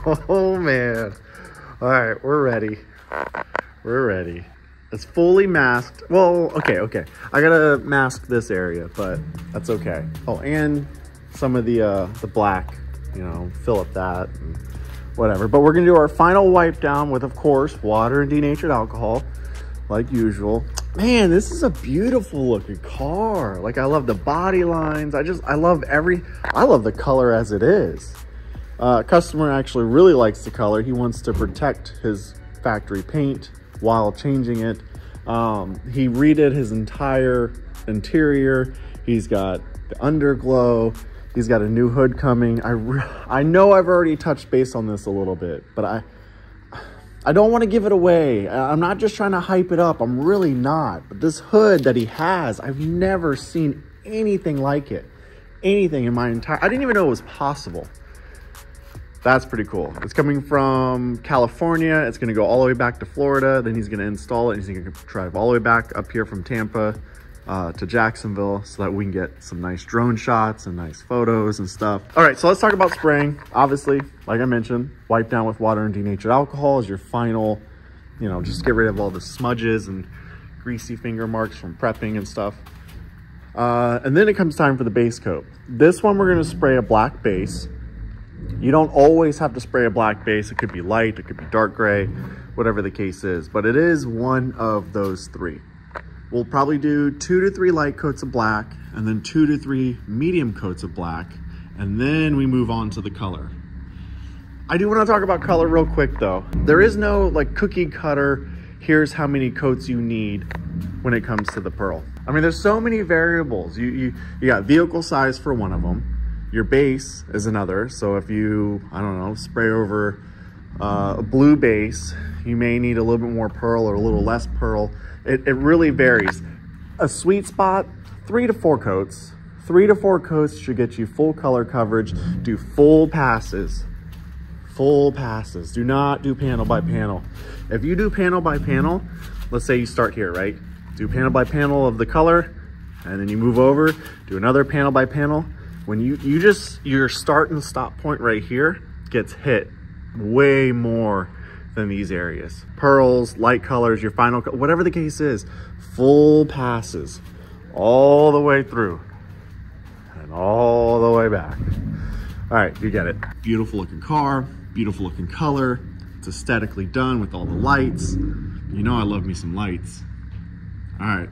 Oh man. All right, we're ready. We're ready. It's fully masked. Well, okay. I gotta mask this area, but that's okay. Oh, and some of the black, you know, fill up that and whatever. But we're gonna do our final wipe down with, of course, water and denatured alcohol, like usual. Man, this is a beautiful looking car. Like, I love the body lines. I love the color as it is. Customer actually really likes the color. He wants to protect his factory paint while changing it. He redid his entire interior. He's got the underglow. He's got a new hood coming. I know I've already touched base on this a little bit, but I don't want to give it away. I'm not just trying to hype it up. I'm really not. But this hood that he has, I've never seen anything like it. Anything in my entire... I didn't even know it was possible. That's pretty cool. It's coming from California. It's going to go all the way back to Florida. Then he's going to install it. He's going to drive all the way back up here from Tampa to Jacksonville so that we can get some nice drone shots and nice photos and stuff. All right, so let's talk about spraying. Obviously, like I mentioned, wipe down with water and denatured alcohol is your final, you know, just get rid of all the smudges and greasy finger marks from prepping and stuff. And then it comes time for the base coat. This one, we're going to spray a black base. You don't always have to spray a black base. It could be light, it could be dark gray, whatever the case is, but it is one of those three. We'll probably do 2 to 3 light coats of black and then 2 to 3 medium coats of black. And then we move on to the color. I do want to talk about color real quick though. There is no like cookie cutter, here's how many coats you need when it comes to the pearl. I mean, there's so many variables. You got vehicle size for one of them. Your base is another. So if you, I don't know, spray over a blue base, you may need a little bit more pearl or a little less pearl. It really varies. A sweet spot, 3 to 4 coats. 3 to 4 coats should get you full color coverage. Do full passes. Full passes. Do not do panel by panel. If you do panel by panel, let's say you start here, right? Do panel by panel of the color, and then you move over, do another panel by panel. When your start and stop point right here gets hit way more than these areas. Pearls, light colors, your final, whatever the case is, full passes all the way through and all the way back. All right, you get it. Beautiful looking car, beautiful looking color. It's aesthetically done with all the lights. You know I love me some lights. All right.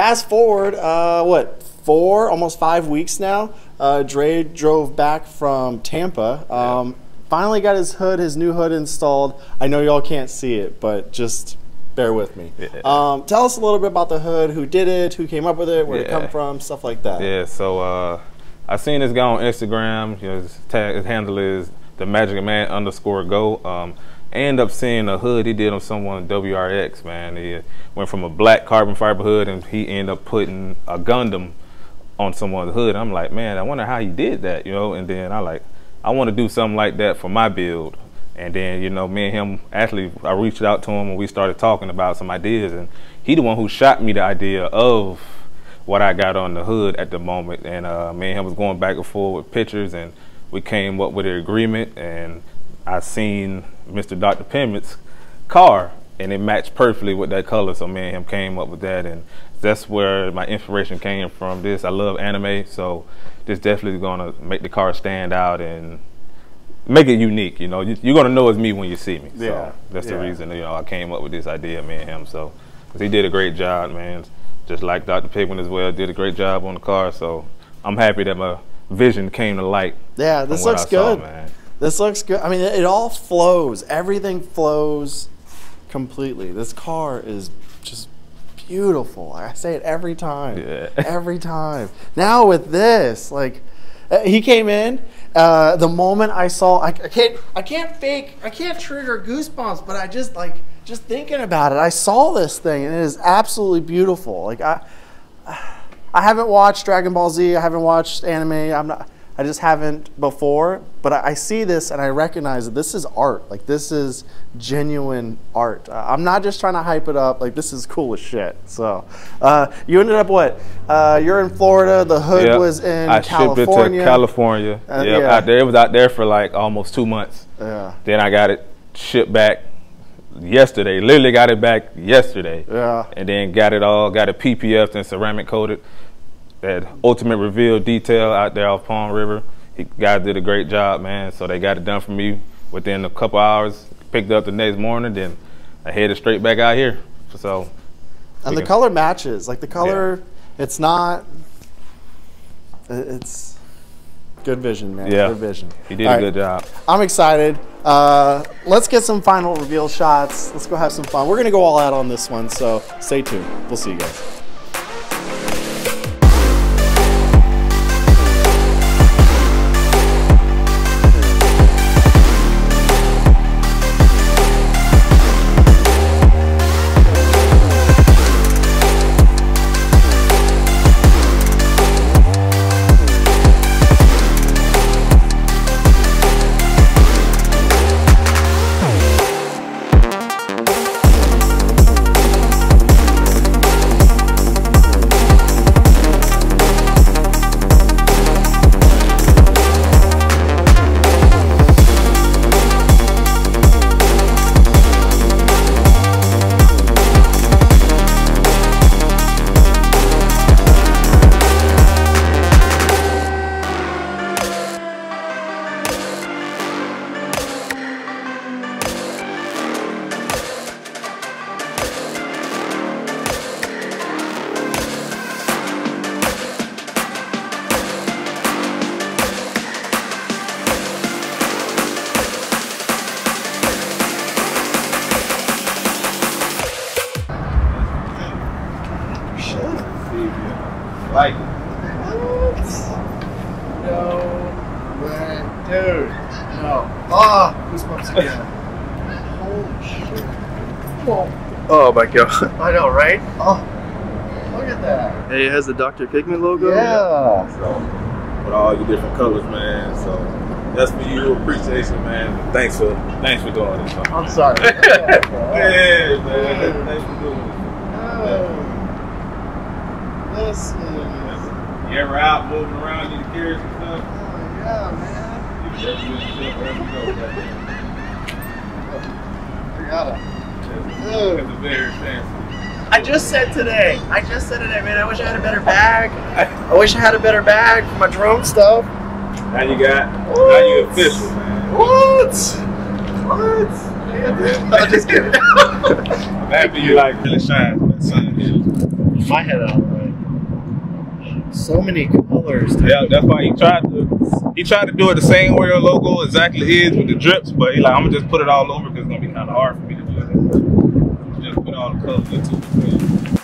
fast forward, what, almost 5 weeks now. Dre drove back from Tampa. Finally got his new hood installed. I know y'all can't see it, but just bear with me. Tell us a little bit about the hood, who did it, who came up with it, where it come from, stuff like that. Yeah, so I seen this guy on Instagram. You know, his handle is themagicman_go. I ended up seeing a hood he did on someone WRX, man. He went from a black carbon fiber hood, and he ended up putting a Gundam on someone's hood. I'm like, man, I wonder how he did that, you know. And then I want to do something like that for my build. And then, you know, me and him, actually, I reached out to him and we started talking about some ideas. And he the one who shot me the idea of what I got on the hood at the moment. And me and him was going back and forth with pictures, and we came up with an agreement. And I seen Mr. Dr. Pigment's car, and it matched perfectly with that color. So me and him came up with that, and that's where my inspiration came from. I love anime, so this definitely gonna make the car stand out and make it unique. You know, you're gonna know it's me when you see me. So that's the reason, you know, I came up with this idea, me and him. So, cause he did a great job, man. Just like Dr. Pigment as well, did a great job on the car. So I'm happy that my vision came to light. Yeah, this looks good. Man. This looks good. I mean, it all flows. Everything flows completely. This car is just beautiful. I say it every time. Yeah. Every time. Now with this, like, he came in. The moment I saw, I can't trigger goosebumps, but I just thinking about it, I saw this thing and it is absolutely beautiful. Like I haven't watched Dragon Ball Z. I haven't watched anime. I just haven't before, but I see this and I recognize that this is art. Like, this is genuine art. I'm not just trying to hype it up. Like, this is cool as shit. So, you ended up what? You're in Florida. The hood was in California. I shipped it to California. Out there. It was out there for like almost 2 months. Yeah. Then I got it shipped back yesterday. Literally got it back yesterday. Yeah. And then got it PPF'd and ceramic coated. That ultimate reveal detail out there off Palm River. Guys did a great job, man. So they got it done for me within a couple hours. Picked it up the next morning, then I headed straight back out here. So, and the color matches. Like the color, it's not. It's good vision, man. Yeah, good vision. He did a good job. I'm excited. Let's get some final reveal shots. Let's go have some fun. We're gonna go all out on this one, so stay tuned. We'll see you guys. Like, what? No way. Dude, no. Ah, goosebumps again. Holy shit. Whoa. Oh my god. I know, right? Oh, look at that. Hey, it has the Dr. Pigment logo? Yeah. So, with all your different colors, man. So, that's for you. Appreciation, man. Thanks for doing this. I'm sorry. Yeah, man. Thanks for doing this. This is... You ever out moving around, need to carry some stuff? Oh, yeah, man. You can do stuff wherever you go. I got it. It's a very fancy. I just said today, man, I wish I had a better bag. I wish I had a better bag for my drone stuff. Now you official, man. What? I'm just kidding. I'm happy you like really shine from that sun. My head out. So many colors. Yeah, that's why he tried to do it the same way your logo exactly is with the drips, but he like, I'm gonna just put it all over because it's gonna be kind of hard for me to do it. Just put all the colors into it.